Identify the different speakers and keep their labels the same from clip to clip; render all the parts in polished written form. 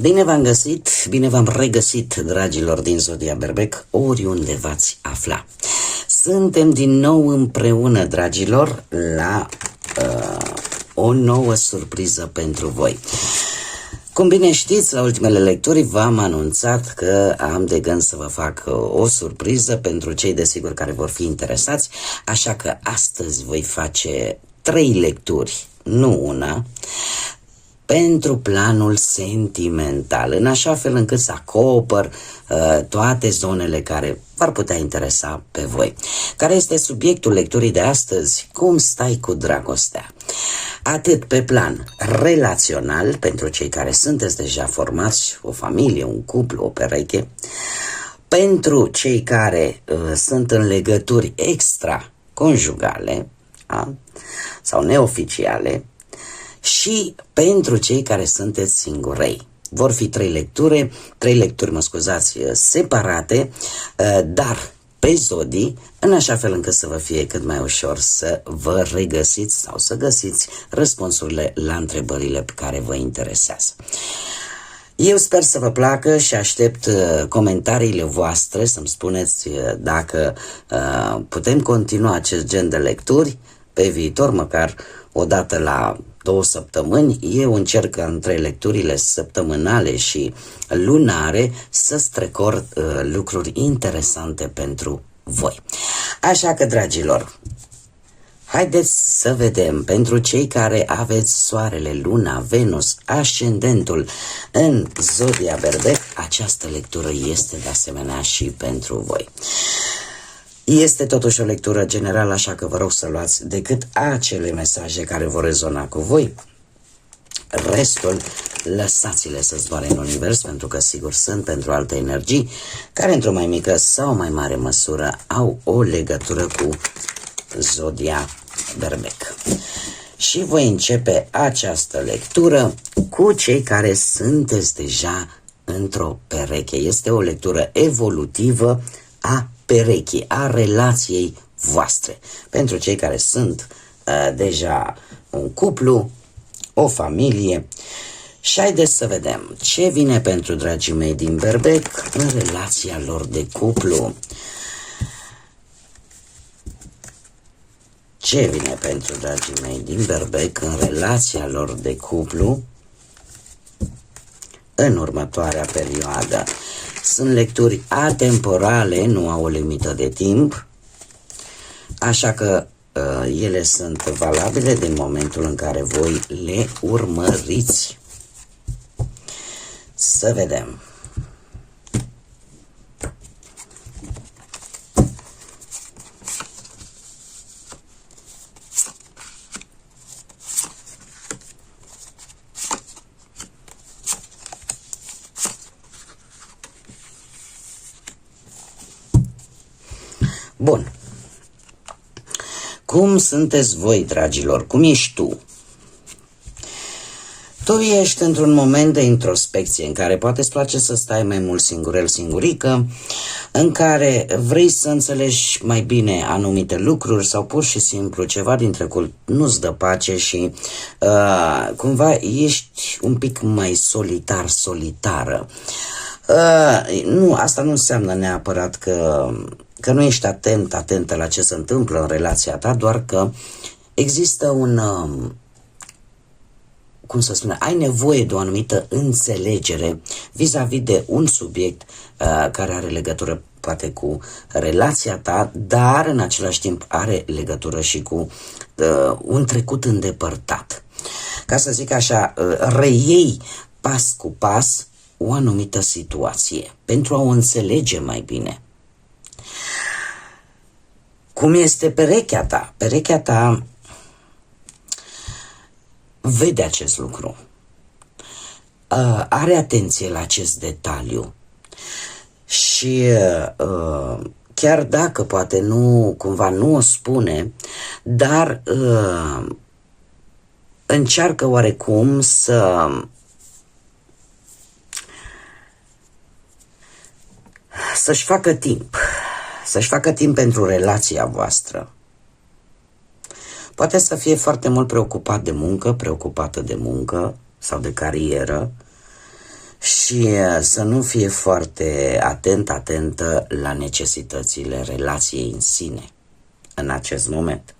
Speaker 1: Bine v-am găsit, bine v-am regăsit, dragilor din Zodia Berbec, oriunde v-ați afla. Suntem din nou împreună, dragilor, la o nouă surpriză pentru voi. Cum bine știți, la ultimele lecturi v-am anunțat că am de gând să vă fac o surpriză pentru cei, desigur, care vor fi interesați, așa că astăzi voi face 3 lecturi, nu una, pentru planul sentimental, în așa fel încât să acopăr toate zonele care v-ar putea interesa pe voi. Care este subiectul lecturii de astăzi? Cum stai cu dragostea? Atât pe plan relațional, pentru cei care sunteți deja formați, o familie, un cuplu, o pereche, pentru cei care sunt în legături extraconjugale sau neoficiale, și pentru cei care sunteți singurei. Vor fi 3 lecturi, separate, dar pe zodii, în așa fel încât să vă fie cât mai ușor să vă regăsiți sau să găsiți răspunsurile la întrebările pe care vă interesează. Eu sper să vă placă și aștept comentariile voastre, să-mi spuneți dacă putem continua acest gen de lecturi pe viitor, măcar o dată la 2 săptămâni. Eu încerc între lecturile săptămânale și lunare să strecor lucruri interesante pentru voi. Așa că, dragilor, haideți să vedem, pentru cei care aveți soarele, luna, Venus, ascendentul în Zodia Berbec, această lectură este de asemenea și pentru voi. Este totuși o lectură generală, așa că vă rog să luați decât acele mesaje care vor rezona cu voi. Restul, lăsați-le să zboare în univers, pentru că sigur sunt pentru alte energii care într-o mai mică sau mai mare măsură au o legătură cu Zodia Berbec. Și voi începe această lectură cu cei care sunteți deja într-o pereche. Este o lectură evolutivă a perechii, a relației voastre. Pentru cei care sunt deja un cuplu, o familie. Și haideți să vedem ce vine pentru dragii mei din Berbec în relația lor de cuplu. Ce vine pentru dragii mei din Berbec în relația lor de cuplu în următoarea perioadă? Sunt lecturi atemporale, nu au o limită de timp, așa că ele sunt valabile din momentul în care voi le urmăriți. Să vedem. Bun. Cum sunteți voi, dragilor? Cum ești tu? Tu ești într-un moment de introspecție în care poate îți place să stai mai mult singurel, singurică, în care vrei să înțelegi mai bine anumite lucruri sau pur și simplu ceva din trecut nu-ți dă pace și cumva ești un pic mai solitară. Nu, asta nu înseamnă neapărat că nu ești atentă la ce se întâmplă în relația ta, doar că există ai nevoie de o anumită înțelegere vis-a-vis de un subiect care are legătură poate cu relația ta, dar în același timp are legătură și cu un trecut îndepărtat. Ca să zic așa, reiei pas cu pas o anumită situație pentru a o înțelege mai bine. Cum este perechea ta? Perechea ta vede acest lucru. Are atenție la acest detaliu. Și chiar dacă poate cumva nu o spune, dar încearcă oarecum să-și facă timp. Să-și facă timp pentru relația voastră. Poate să fie foarte mult preocupată de muncă sau de carieră și să nu fie foarte atentă la necesitățile relației în sine în acest moment.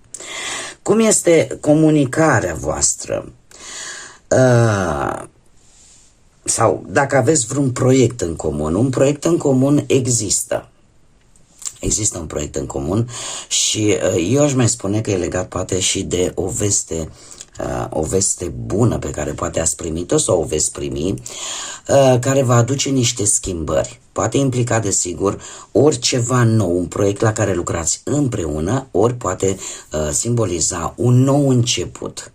Speaker 1: Cum este comunicarea voastră? Sau dacă aveți vreun proiect în comun, un proiect în comun există. Există un proiect în comun și eu aș mai spune că e legat poate și de o veste bună pe care poate ați primit-o sau o veți primi, care va aduce niște schimbări. Poate implica, desigur, ori ceva nou, un proiect la care lucrați împreună, ori poate simboliza un nou început.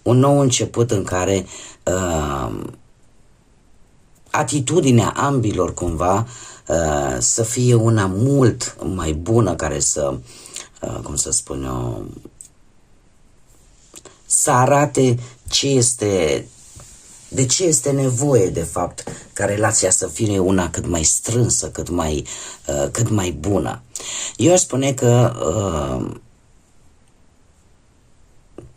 Speaker 1: Un nou început în care atitudinea ambilor cumva să fie una mult mai bună, care să, cum să spun eu, să arate de ce este nevoie de fapt ca relația să fie una cât mai strânsă, cât mai bună. Eu aș spune că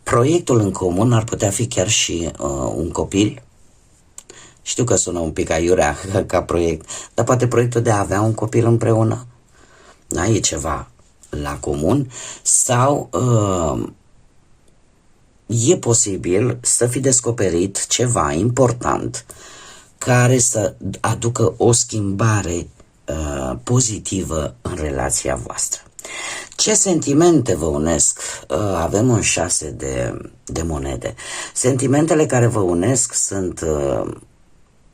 Speaker 1: proiectul în comun ar putea fi chiar și un copil. Știu că sună un pic aiurea ca proiect, dar poate proiectul de a avea un copil împreună, da, e ceva la comun, sau e posibil să fi descoperit ceva important care să aducă o schimbare pozitivă în relația voastră. Ce sentimente vă unesc? Avem un 6 de monede. Sentimentele care vă unesc sunt...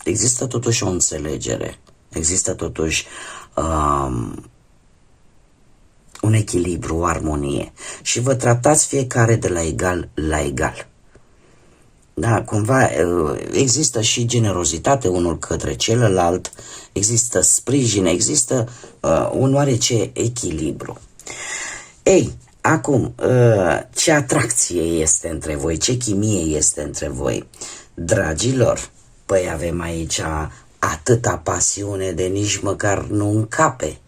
Speaker 1: Există totuși o înțelegere, există totuși un echilibru, o armonie și vă tratați fiecare de la egal la egal. Da, cumva există și generozitate unul către celălalt, există sprijin, există un oarece echilibru. Ei, acum, ce atracție este între voi, ce chimie este între voi? Dragilor, păi avem aici atâta pasiune de nici măcar nu încape.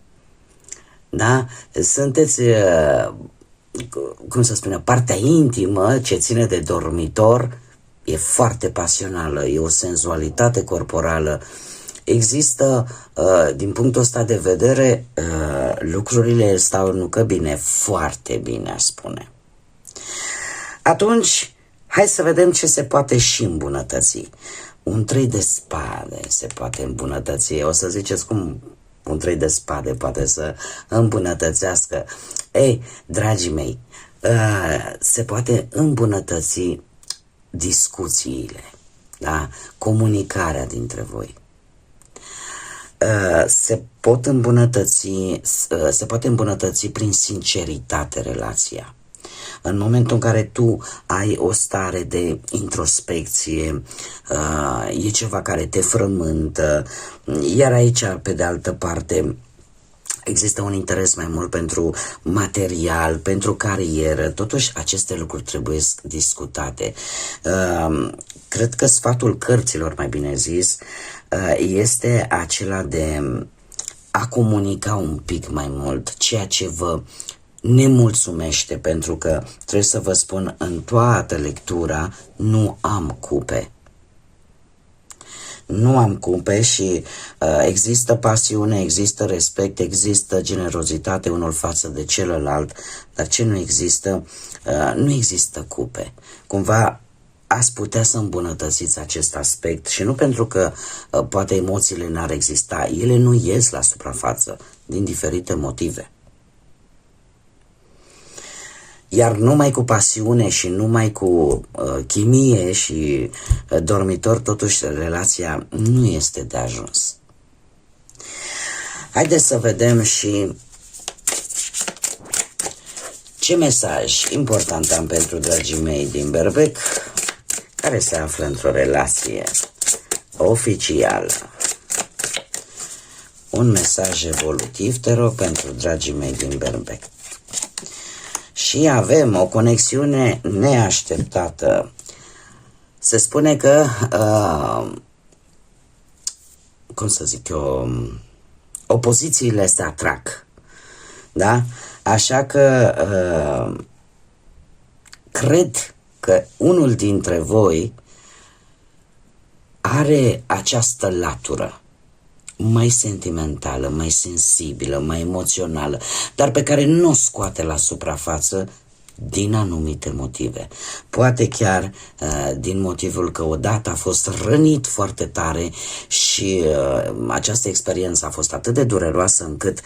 Speaker 1: Da? Sunteți, cum să spune, partea intimă ce ține de dormitor e foarte pasională, e o senzualitate corporală. Există, din punctul ăsta de vedere, lucrurile stau nu că bine, foarte bine, aș spune. Atunci, hai să vedem ce se poate și îmbunătăți. Un 3 de spade se poate îmbunătăți. O să ziceți cum un 3 de spade poate să îmbunătățească. Ei, dragii mei, se poate îmbunătăți discuțiile, da? Comunicarea dintre voi. Se poate îmbunătăți prin sinceritate relația. În momentul în care tu ai o stare de introspecție, e ceva care te frământă, iar aici, pe de altă parte, există un interes mai mult pentru material, pentru carieră, totuși aceste lucruri trebuie discutate. Cred că sfatul cărților, mai bine zis, este acela de a comunica un pic mai mult ceea ce vă nemulțumește, pentru că trebuie să vă spun, în toată lectura nu am cupe. Nu am cupe și există pasiune, există respect, există generozitate unul față de celălalt, dar ce nu există? Nu există cupe. Cumva ați putea să îmbunătățiți acest aspect și nu pentru că poate emoțiile n-ar exista, ele nu ies la suprafață din diferite motive. Iar numai cu pasiune și numai cu chimie și dormitor, totuși relația nu este de ajuns. Haideți să vedem și ce mesaj important am pentru dragii mei din Berbec care se află într-o relație oficială. Un mesaj evolutiv, te rog, pentru dragii mei din Berbec. Și avem o conexiune neașteptată. Se spune că, cum să zic eu, opozițiile se atrag. Da? Așa că cred că unul dintre voi are această latură mai sentimentală, mai sensibilă, mai emoțională, dar pe care nu o scoate la suprafață din anumite motive. Poate chiar din motivul că odată a fost rănit foarte tare și această experiență a fost atât de dureroasă încât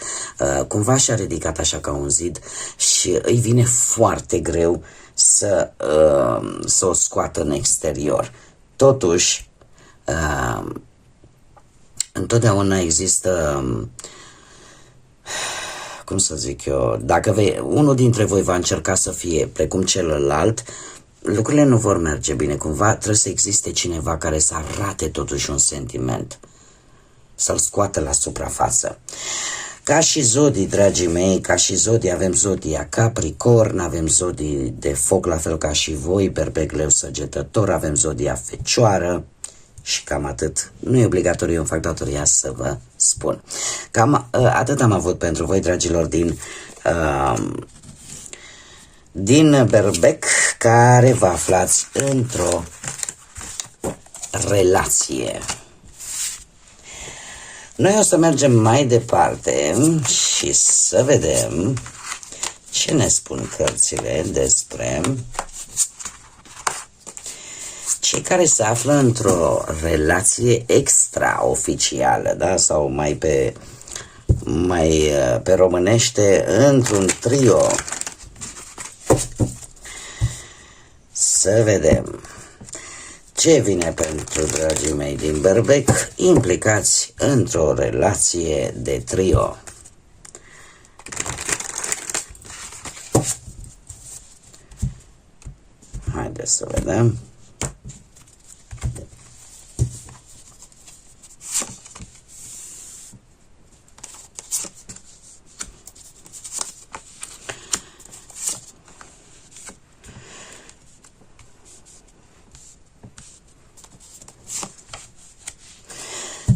Speaker 1: cumva și-a ridicat așa ca un zid și îi vine foarte greu să o scoată în exterior. Totuși, întotdeauna există, cum să zic eu, dacă unul dintre voi va încerca să fie precum celălalt, lucrurile nu vor merge bine. Cumva trebuie să existe cineva care să arate totuși un sentiment, să-l scoată la suprafață. Ca și zodii, dragii mei, ca și zodii, avem zodia Capricorn, avem zodii de foc, la fel ca și voi, Berbec, Leu, Săgetător, avem zodia Fecioară și cam atât. Nu e obligatoriu, eu îmi fac datoria să vă spun. Cam atât am avut pentru voi, dragilor, din Berbec, care vă aflați într-o relație. Noi o să mergem mai departe și să vedem ce ne spun cărțile despre cei care se află într-o relație extraoficială, da? Sau mai pe românește, într-un trio. Să vedem ce vine pentru dragii mei din Berbec, implicați într-o relație de trio. Haideți să vedem.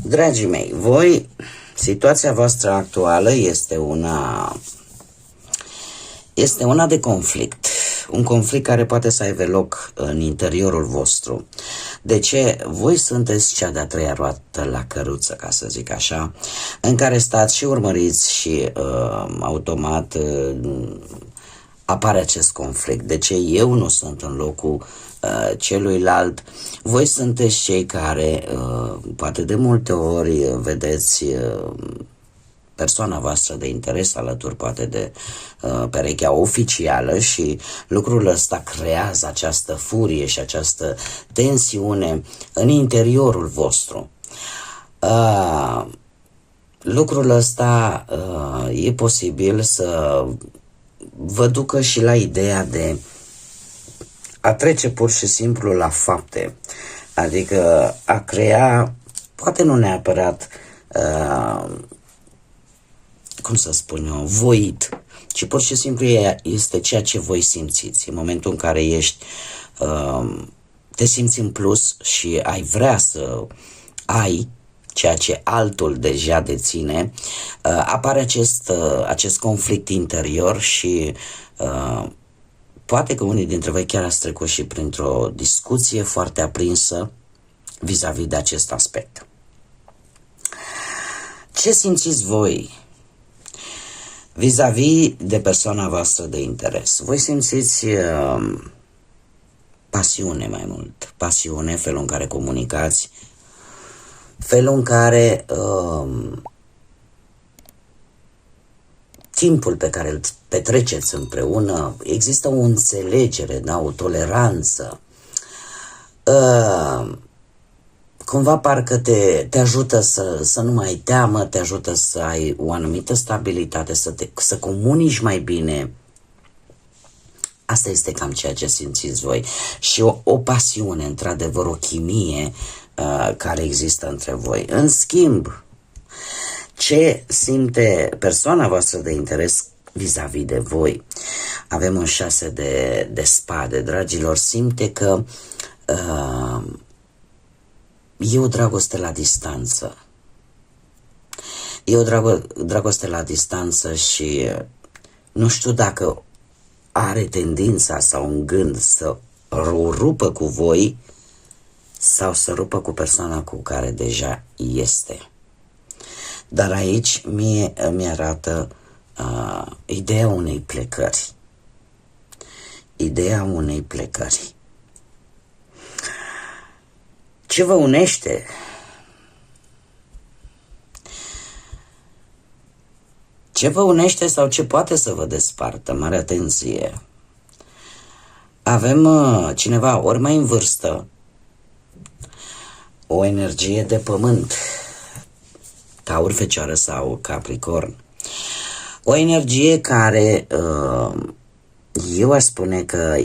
Speaker 1: Dragii mei, voi, situația voastră actuală este una de conflict. Un conflict care poate să aibă loc în interiorul vostru. De ce? Voi sunteți cea de-a treia roată la căruță, ca să zic așa, în care stați și urmăriți și automat apare acest conflict. De ce eu nu sunt în locul celuilalt? Voi sunteți cei care poate de multe ori vedeți persoana voastră de interes alături poate de perechea oficială și lucrul ăsta creează această furie și această tensiune în interiorul vostru. Lucrul ăsta e posibil să vă ducă și la ideea de a trece pur și simplu la fapte, adică a crea, poate nu neapărat, cum să spun eu, voit, ci pur și simplu este ceea ce voi simțiți. În momentul în care ești, te simți în plus și ai vrea să ai ceea ce altul deja deține, apare acest conflict interior și poate că unii dintre voi chiar ați trecut și printr-o discuție foarte aprinsă vis-a-vis de acest aspect. Ce simțiți voi vis-a-vis de persoana voastră de interes? Voi simțiți pasiune mai mult. Pasiune, felul în care comunicați, felul în care timpul pe care îl petreceți împreună, există o înțelegere, da, o toleranță. Cumva parcă te ajută să nu mai ai teamă, te ajută să ai o anumită stabilitate, să comunici mai bine. Asta este cam ceea ce simțiți voi. Și o pasiune, într-adevăr, o chimie care există între voi. În schimb, ce simte persoana voastră de interes vis-a-vis de voi? Avem un 6 de spade, dragilor, simte că e o dragoste la distanță. E o dragoste la distanță și nu știu dacă are tendința sau un gând să o rupă cu voi, sau să rupă cu persoana cu care deja este. Dar aici mie îmi arată ideea unei plecări. Ideea unei plecări. Ce vă unește? Ce vă unește sau ce poate să vă despartă? Mare atenție! Avem cineva ori mai în vârstă, o energie de pământ, Taur, Fecioară sau Capricorn. O energie care eu aș spune că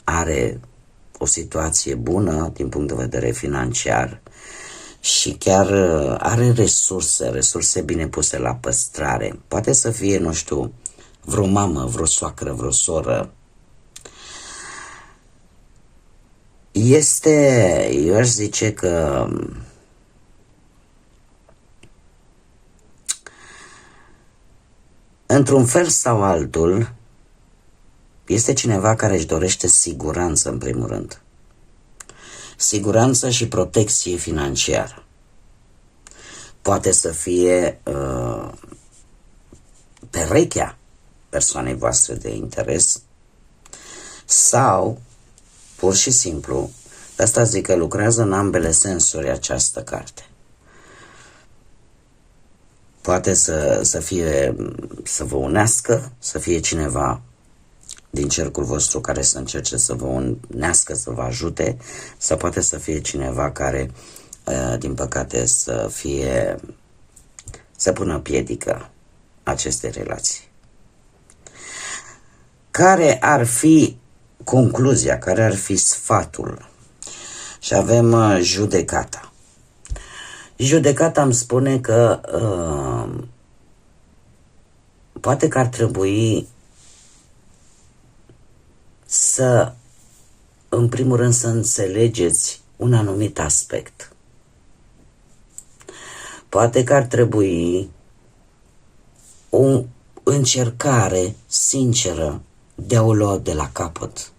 Speaker 1: are o situație bună din punct de vedere financiar și chiar are resurse bine puse la păstrare. Poate să fie, nu știu, vreo mamă, vreo soacră, vreo soră. Eu aș zice că într-un fel sau altul este cineva care își dorește siguranță în primul rând. Siguranță și protecție financiară. Poate să fie perechea persoanei voastre de interes sau, pur și simplu, de asta zic că lucrează în ambele sensuri această carte. Poate să fie, să vă unească, să fie cineva din cercul vostru care să încerce să vă unească, să vă ajute, sau poate să fie cineva care, din păcate, să pună piedică acestei relații. Care ar fi concluzia, care ar fi sfatul? Și avem judecata. Judecata îmi spune că poate că ar trebui în primul rând, să înțelegeți un anumit aspect. Poate că ar trebui o încercare sinceră de a o lua de la capăt,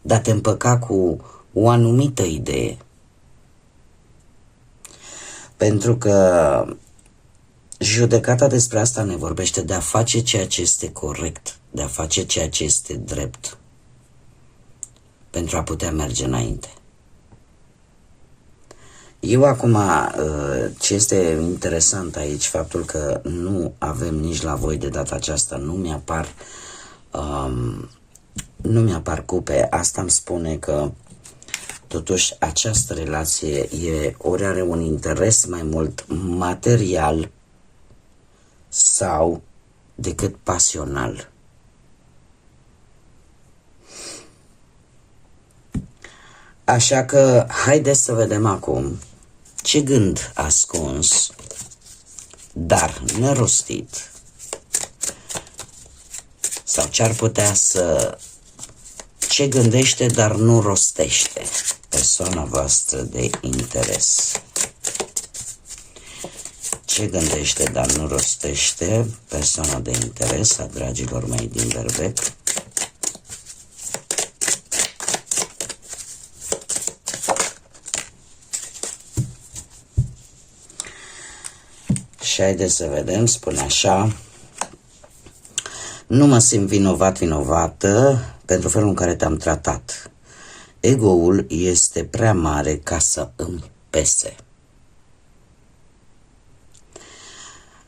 Speaker 1: de a te împăca cu o anumită idee. Pentru că judecata despre asta ne vorbește, de a face ceea ce este corect, de a face ceea ce este drept, pentru a putea merge înainte. Eu acum, ce este interesant aici, faptul că nu avem nici la voi de data aceasta, nu mi-apar cupe, asta îmi spune că totuși această relație ori are un interes mai mult material sau decât pasional. Așa că haideți să vedem acum ce gând ascuns, dar nerostit, sau ce gândește, dar nu rostește persoana voastră de interes. Ce gândește, dar nu rostește persoana de interes a dragilor mei din Berbec? Și haideți să vedem, spune așa: nu mă simt vinovată pentru felul în care te-am tratat. Ego-ul este prea mare ca să îmi pese.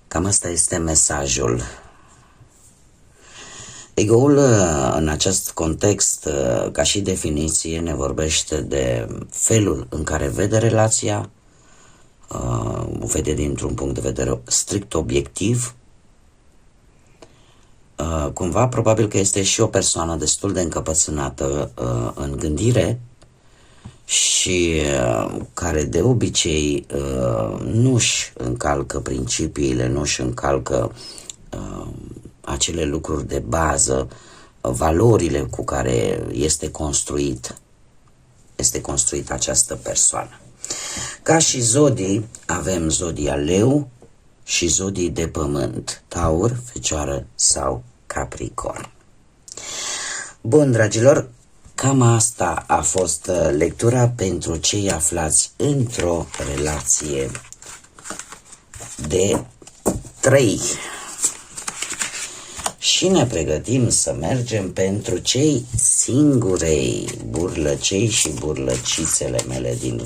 Speaker 1: Cam asta este mesajul. Ego-ul, în acest context, ca și definiție, ne vorbește de felul în care vede relația, o vede dintr-un punct de vedere strict obiectiv. Cumva, probabil că este și o persoană destul de încăpățânată în gândire și care de obicei nu-și încalcă principiile, nu-și încalcă acele lucruri de bază, valorile cu care este construită această persoană. Ca și zodii, avem zodia Leu și zodii de pământ, Taur, Fecioară sau Capricorn. Bun, dragilor, Cam asta a fost lectura pentru cei aflați într-o relație de 3. Și ne pregătim să mergem pentru cei singurei, burlăcei și burlăcițele mele din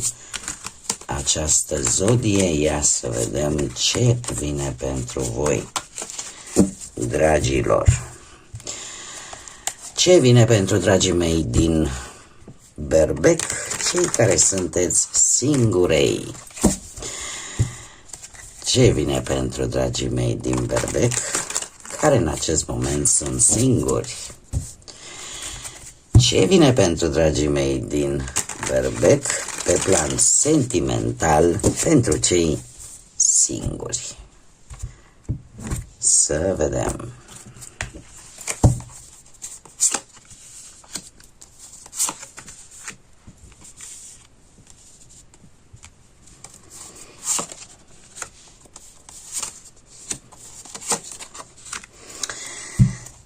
Speaker 1: această zodie. Ia să vedem ce vine pentru voi, dragilor. Ce vine pentru dragii mei din Berbec, cei care sunteți singurei? Ce vine pentru dragii mei din Berbec, care în acest moment sunt singuri? Ce vine pentru dragii mei din Berbec pe plan sentimental pentru cei singuri? Să vedem.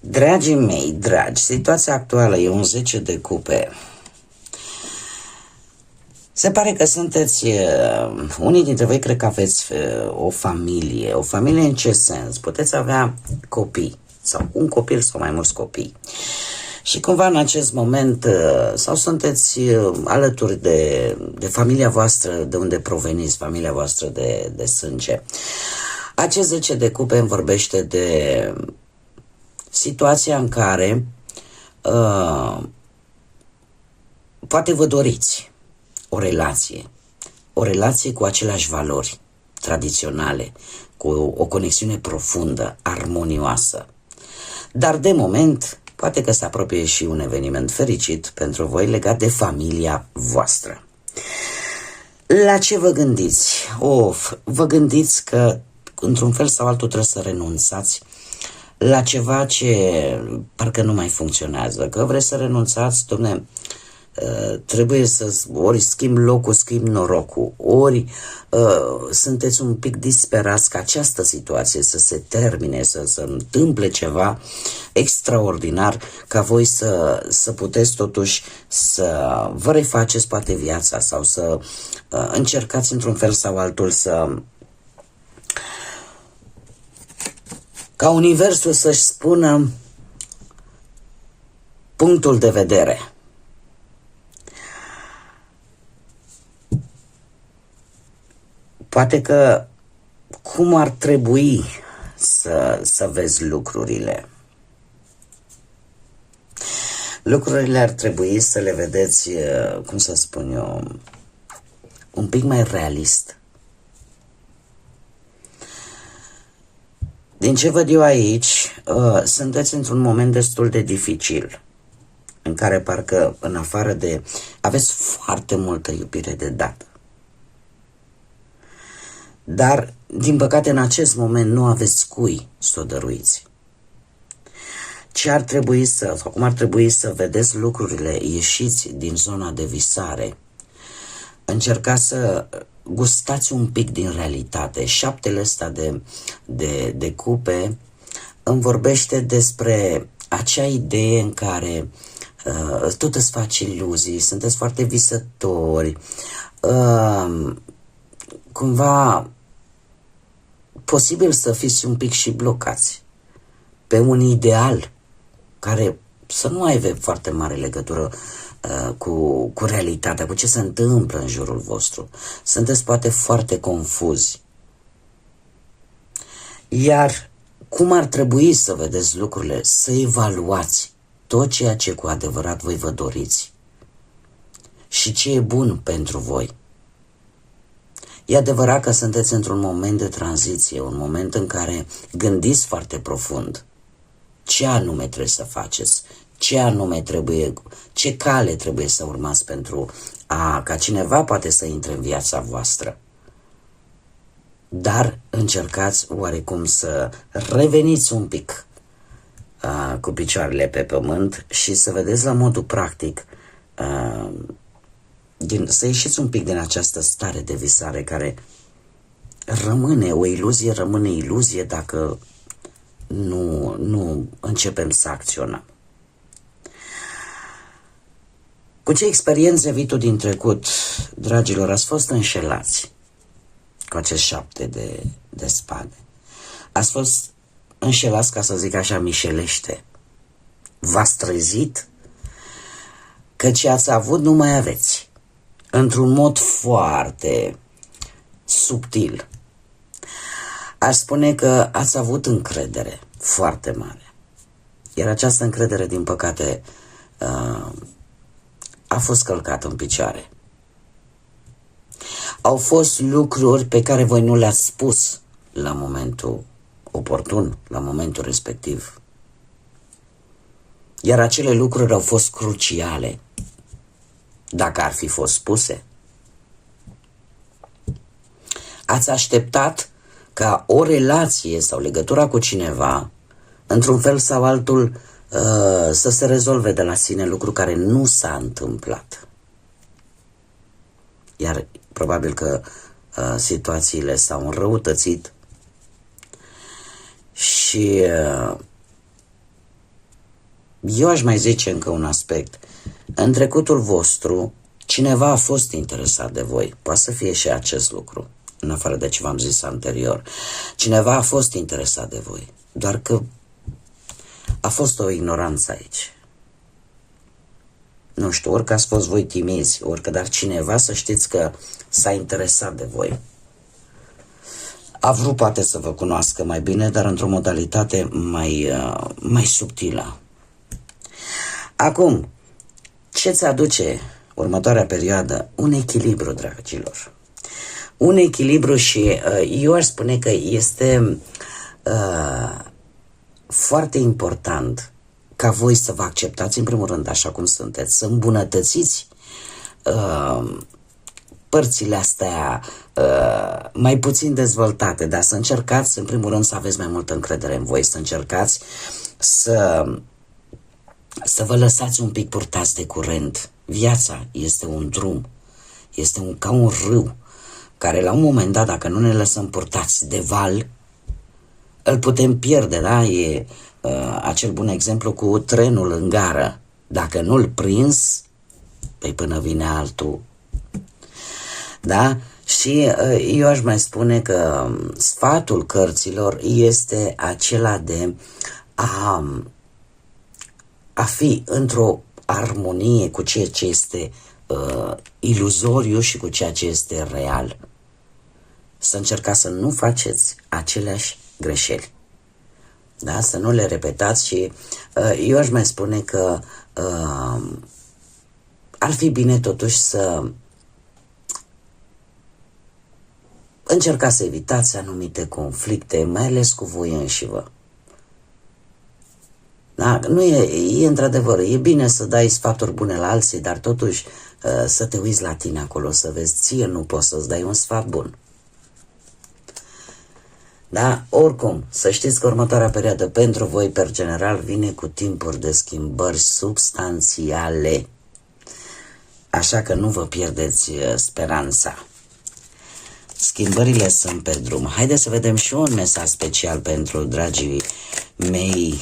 Speaker 1: Dragii mei dragi, situația actuală e un 10 de cupe. Se pare că sunteți, unii dintre voi cred că aveți o familie. O familie în ce sens? Puteți avea copii, sau un copil sau mai mulți copii. Și cumva în acest moment, sau sunteți alături de familia voastră, de unde proveniți, familia voastră de sânge. Acest 10 de cupe îmi vorbește de situația în care poate vă doriți o relație cu aceleași valori tradiționale, cu o conexiune profundă, armonioasă. Dar de moment, poate că se apropie și un eveniment fericit pentru voi legat de familia voastră. La ce vă gândiți? Vă gândiți că într-un fel sau altul trebuie să renunțați la ceva ce parcă nu mai funcționează, că vreți să renunțați, dom'le, trebuie să ori schimb locul, schimb norocul, ori sunteți un pic disperați ca această situație să se termine, să întâmple ceva extraordinar, ca voi să puteți totuși să vă refaceți poate viața sau să încercați într-un fel sau altul ca universul să-și spună punctul de vedere. Poate că cum ar trebui să vezi lucrurile. Lucrurile ar trebui să le vedeți, cum să spun eu, un pic mai realist. Din ce văd eu aici, sunteți într-un moment destul de dificil, în care parcă în afară de... aveți foarte multă iubire de dat. Dar, din păcate, în acest moment nu aveți cui să o dăruiți. Ce ar trebui sau cum ar trebui să vedeți lucrurile, ieșiți din zona de visare, încercați să gustați un pic din realitate. Șaptele ăsta de cupe îmi vorbește despre acea idee în care tot îți faci iluzii, sunteți foarte visători, cumva posibil să fiți un pic și blocați pe un ideal care să nu aibă foarte mare legătură cu realitatea, cu ce se întâmplă în jurul vostru. Sunteți poate foarte confuzi. Iar cum ar trebui să vedeți lucrurile, să evaluați tot ceea ce cu adevărat voi vă doriți și ce e bun pentru voi. E adevărat că sunteți într-un moment de tranziție, un moment în care gândiți foarte profund ce anume trebuie să faceți, ce cale trebuie să urmați pentru ca cineva poate să intre în viața voastră. Dar încercați oarecum să reveniți un pic cu picioarele pe pământ și să vedeți la modul practic, să ieșiți un pic din această stare de visare care rămâne o iluzie, rămâne iluzie dacă nu începem să acționăm. Cu ce experiențe vii tu din trecut, dragilor, ați fost înșelați cu acest 7 de spade. Ați fost înșelați, ca să zic așa, mișelește. V-ați trezit că ce ați avut nu mai aveți. Într-un mod foarte subtil. Aș spune că ați avut încredere foarte mare. Iar această încredere, din păcate, a fost călcată în picioare. Au fost lucruri pe care voi nu le-ați spus la momentul oportun, la momentul respectiv. Iar acele lucruri au fost cruciale, dacă ar fi fost spuse. Ați așteptat ca o relație sau legătura cu cineva, într-un fel sau altul, să se rezolve de la sine, lucru care nu s-a întâmplat. Iar probabil că situațiile s-au înrăutățit și eu aș mai zice încă un aspect. În trecutul vostru, cineva a fost interesat de voi. Poate să fie și acest lucru, în afară de ce v-am zis anterior. Cineva a fost interesat de voi, doar că a fost o ignoranță aici. Nu știu, orică ați fost voi timizi, orică, dar cineva, să știți că s-a interesat de voi. A vrut poate să vă cunoască mai bine, dar într-o modalitate mai subtilă. Acum, ce-ți aduce următoarea perioadă? Un echilibru, dragilor. Un echilibru și eu aș spune că este foarte important ca voi să vă acceptați în primul rând așa cum sunteți, să îmbunătățiți părțile astea mai puțin dezvoltate, dar să încercați în primul rând să aveți mai multă încredere în voi, să încercați să vă lăsați un pic purtați de curent. Viața este un drum, este ca un râu care la un moment dat, dacă nu ne lăsăm purtați de val, îl putem pierde, da? E acel bun exemplu cu trenul în gară. Dacă nu-l prins, păi până vine altul. Da? Și eu aș mai spune că sfatul cărților este acela de a fi într-o armonie cu ceea ce este iluzoriu și cu ceea ce este real. Să încercați să nu faceți aceleași greșeli. Da? Să nu le repetați și eu aș mai spune că ar fi bine totuși să încercați să evitați anumite conflicte, mai ales cu voi înșivă. Da? Nu e într-adevăr, e bine să dai sfaturi bune la alții, dar totuși să te uiți la tine acolo, să vezi, ție nu poți să-ți dai un sfat bun. Da? Oricum, să știți că următoarea perioadă pentru voi, per general, vine cu timpuri de schimbări substanțiale. Așa că nu vă pierdeți speranța. Schimbările sunt pe drum. Haideți să vedem și un mesaj special pentru dragii mei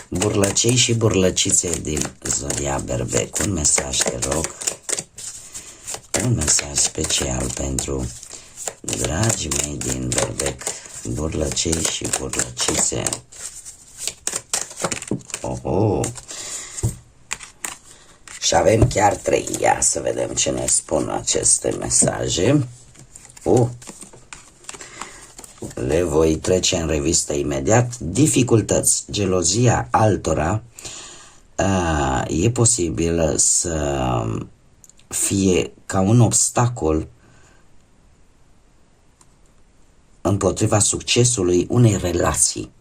Speaker 1: burlăcei și burlăcițe din Zodia Berbec. Un mesaj, te rog. Un mesaj special pentru dragii mei din Berbec, burlăcei și burlăcițe. Oh. Și avem chiar 3. Ia să vedem ce ne spun aceste mesaje. Le voi trece în revistă imediat. Dificultăți, gelozia altora e posibil să fie ca un obstacol împotriva succesului unei relații.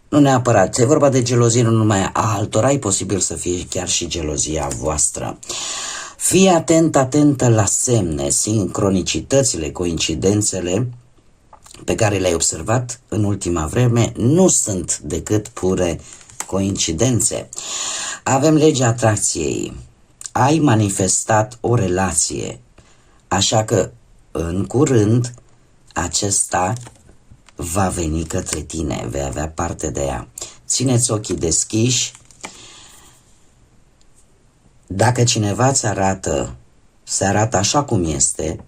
Speaker 1: Nu neapărat, e vorba de gelozie nu numai a altora, e posibil să fie chiar și gelozia voastră. Fii atentă la semne, sincronicitățile, coincidențele pe care le-ai observat în ultima vreme nu sunt decât pure coincidențe. Avem legea atracției. Ai manifestat o relație, așa că în curând acesta va veni către tine, vei avea parte de ea. Țineți ochii deschiși Dacă cineva se arată așa cum este,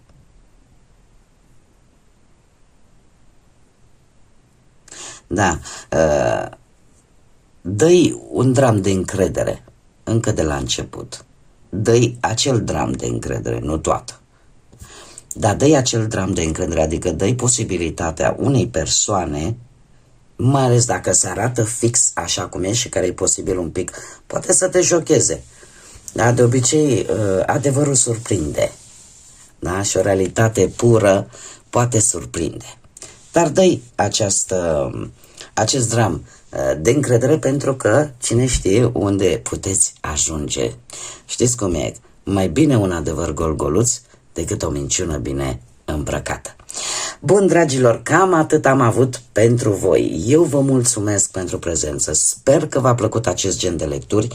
Speaker 1: da, dă-i un dram de încredere încă de la început. Dă-i acel dram de încredere, nu toată. Dar dă-i acel dram de încredere, adică dă-i posibilitatea unei persoane, mai ales dacă se arată fix așa cum e și care e posibil un pic, poate să te șocheze. Dar de obicei adevărul surprinde. Da? Și o realitate pură poate surprinde. Dar dă-i acest dram de încredere, pentru că cine știe unde puteți ajunge. Știți cum e? Mai bine un adevăr gol-goluț decât o minciună bine îmbrăcată. Bun, dragilor, cam atât am avut pentru voi. Eu vă mulțumesc pentru prezență. Sper că v-a plăcut acest gen de lecturi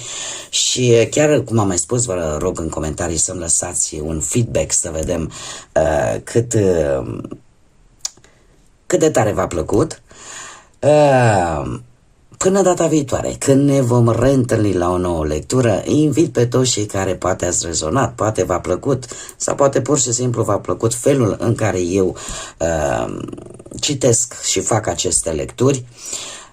Speaker 1: și chiar, cum am mai spus, vă rog în comentarii să-mi lăsați un feedback să vedem cât de tare v-a plăcut. Până data viitoare, când ne vom reîntâlni la o nouă lectură, invit pe toți cei care poate ați rezonat, poate v-a plăcut sau poate pur și simplu v-a plăcut felul în care eu citesc și fac aceste lecturi.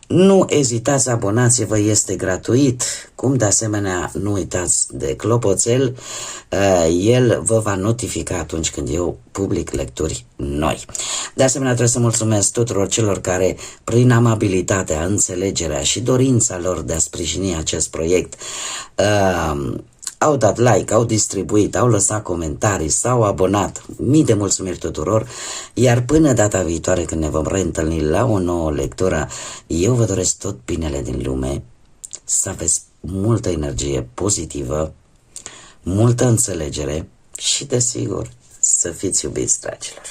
Speaker 1: Nu ezitați, abonați-vă, este gratuit, cum de asemenea nu uitați de clopoțel, el vă va notifica atunci când eu public lecturi noi. De asemenea, trebuie să mulțumesc tuturor celor care, prin amabilitatea, înțelegerea și dorința lor de a sprijini acest proiect, au dat like, au distribuit, au lăsat comentarii, s-au abonat. Mii de mulțumiri tuturor, iar până data viitoare când ne vom reîntâlni la o nouă lectură, eu vă doresc tot binele din lume, să aveți multă energie pozitivă, multă înțelegere și, desigur, să fiți iubiți, dragilor.